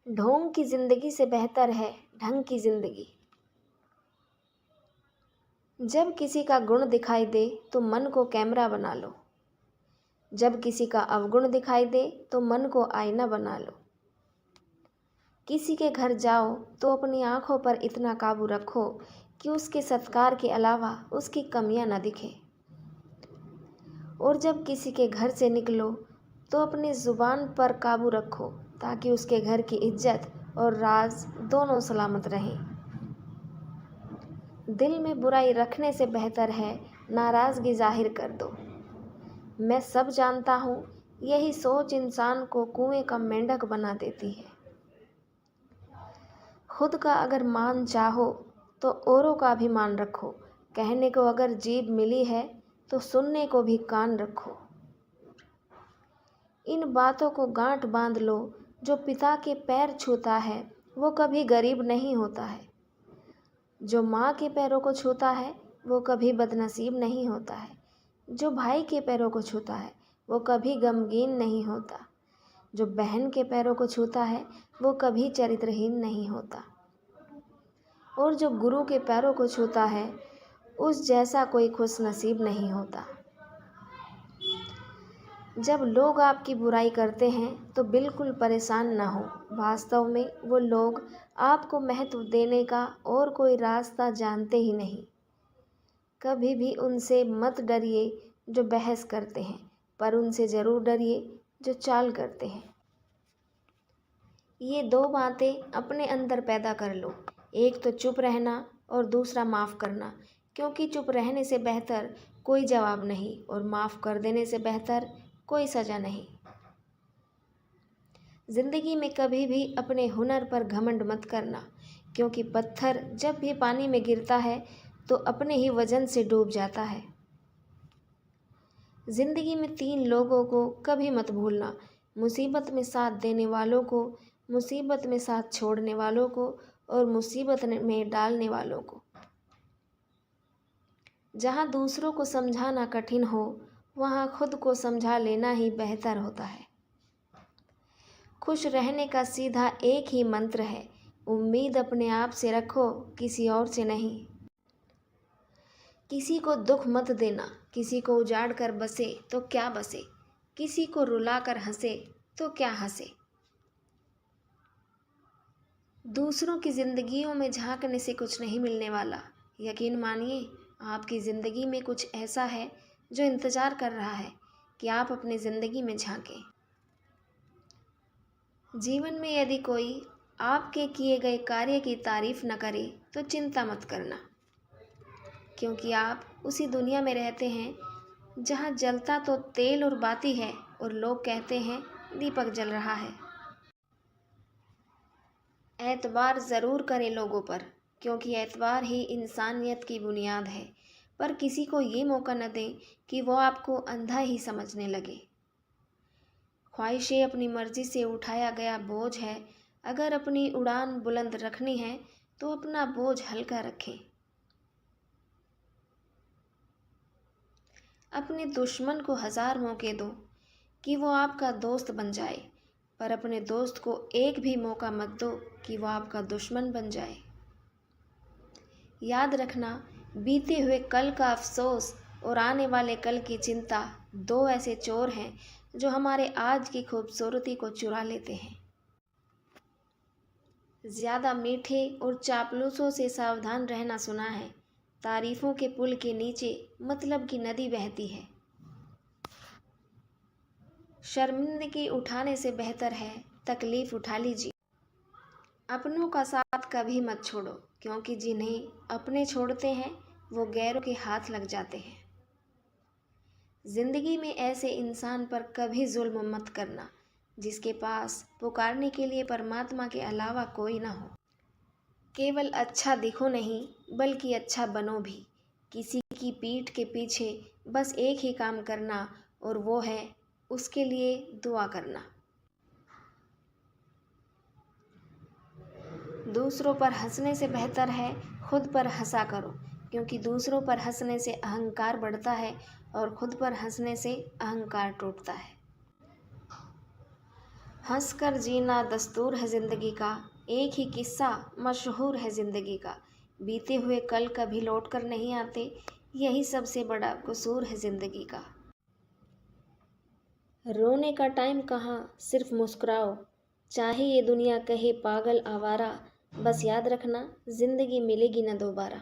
ढोंग की जिंदगी से बेहतर है ढंग की जिंदगी। जब किसी का गुण दिखाई दे तो मन को कैमरा बना लो। जब किसी का अवगुण दिखाई दे तो मन को आईना बना लो। किसी के घर जाओ तो अपनी आंखों पर इतना काबू रखो कि उसके सत्कार के अलावा उसकी कमियां न दिखे। और जब किसी के घर से निकलो तो अपनी ज़ुबान पर काबू रखो ताकि उसके घर की इज्जत और राज दोनों सलामत रहें। दिल में बुराई रखने से बेहतर है नाराज़गी जाहिर कर दो। मैं सब जानता हूँ, यही सोच इंसान को कुएं का मेंढक बना देती है। खुद का अगर मान चाहो तो औरों का भी मान रखो। कहने को अगर जीभ मिली है तो सुनने को भी कान रखो। इन बातों को गांठ बांध लो, जो पिता के पैर छूता है वो कभी गरीब नहीं होता है। जो माँ के पैरों को छूता है वो कभी बदनसीब नहीं होता है। जो भाई के पैरों को छूता है वो कभी गमगीन नहीं होता। जो बहन के पैरों को छूता है वो कभी चरित्रहीन नहीं होता। और जो गुरु के पैरों को छूता है उस जैसा कोई खुशनसीब नहीं होता। जब लोग आपकी बुराई करते हैं तो बिल्कुल परेशान न हो। वास्तव में वो लोग आपको महत्व देने का और कोई रास्ता जानते ही नहीं। कभी भी उनसे मत डरिए जो बहस करते हैं, पर उनसे ज़रूर डरिए जो चाल करते हैं। ये दो बातें अपने अंदर पैदा कर लो, एक तो चुप रहना और दूसरा माफ़ करना, क्योंकि चुप रहने से बेहतर कोई जवाब नहीं और माफ़ कर देने से बेहतर कोई सज़ा नहीं। ज़िंदगी में कभी भी अपने हुनर पर घमंड मत करना, क्योंकि पत्थर जब भी पानी में गिरता है तो अपने ही वजन से डूब जाता है। ज़िंदगी में 3 लोगों को कभी मत भूलना, मुसीबत में साथ देने वालों को, मुसीबत में साथ छोड़ने वालों को और मुसीबत में डालने वालों को। जहाँ दूसरों को समझाना कठिन हो वहाँ खुद को समझा लेना ही बेहतर होता है। खुश रहने का सीधा एक ही मंत्र है, उम्मीद अपने आप से रखो, किसी और से नहीं। किसी को दुख मत देना, किसी को उजाड़ कर बसे तो क्या बसे, किसी को रुला कर हंसे तो क्या हंसे। दूसरों की जिंदगियों में झांकने से कुछ नहीं मिलने वाला। यकीन मानिए, आपकी ज़िंदगी में कुछ ऐसा है जो इंतज़ार कर रहा है कि आप अपनी ज़िंदगी में झांकें। जीवन में यदि कोई आपके किए गए कार्य की तारीफ़ न करे तो चिंता मत करना, क्योंकि आप उसी दुनिया में रहते हैं जहाँ जलता तो तेल और बाती है और लोग कहते हैं दीपक जल रहा है। एतबार ज़रूर करें लोगों पर, क्योंकि एतबार ही इंसानियत की बुनियाद है, पर किसी को ये मौका न दें कि वो आपको अंधा ही समझने लगे। ख्वाहिशें अपनी मर्जी से उठाया गया बोझ है, अगर अपनी उड़ान बुलंद रखनी है तो अपना बोझ हल्का रखें। अपने दुश्मन को 1000 मौके दो कि वो आपका दोस्त बन जाए, पर अपने दोस्त को एक भी मौका मत दो कि वो आपका दुश्मन बन जाए। याद रखना, बीते हुए कल का अफसोस और आने वाले कल की चिंता 2 ऐसे चोर हैं जो हमारे आज की खूबसूरती को चुरा लेते हैं। ज़्यादा मीठे और चापलूसों से सावधान रहना सुना है। तारीफ़ों के पुल के नीचे मतलब की नदी बहती है। शर्मिंदगी उठाने से बेहतर है तकलीफ़ उठा लीजिए। अपनों का साथ कभी मत छोड़ो, क्योंकि जिन्हें अपने छोड़ते हैं वो गैरों के हाथ लग जाते हैं। ज़िंदगी में ऐसे इंसान पर कभी जुल्म मत करना जिसके पास पुकारने के लिए परमात्मा के अलावा कोई ना हो। केवल अच्छा दिखो नहीं बल्कि अच्छा बनो भी। किसी की पीठ के पीछे बस एक ही काम करना, और वो है उसके लिए दुआ करना। दूसरों पर हंसने से बेहतर है खुद पर हंसा करो, क्योंकि दूसरों पर हंसने से अहंकार बढ़ता है और खुद पर हंसने से अहंकार टूटता है। हंसकर जीना दस्तूर है ज़िंदगी का, एक ही किस्सा मशहूर है ज़िंदगी का। बीते हुए कल कभी लौट कर नहीं आते, यही सबसे बड़ा कसूर है ज़िंदगी का। रोने का टाइम कहाँ, सिर्फ मुस्कुराओ, चाहे ये दुनिया कहे पागल आवारा, बस याद रखना ज़िंदगी मिलेगी न दोबारा।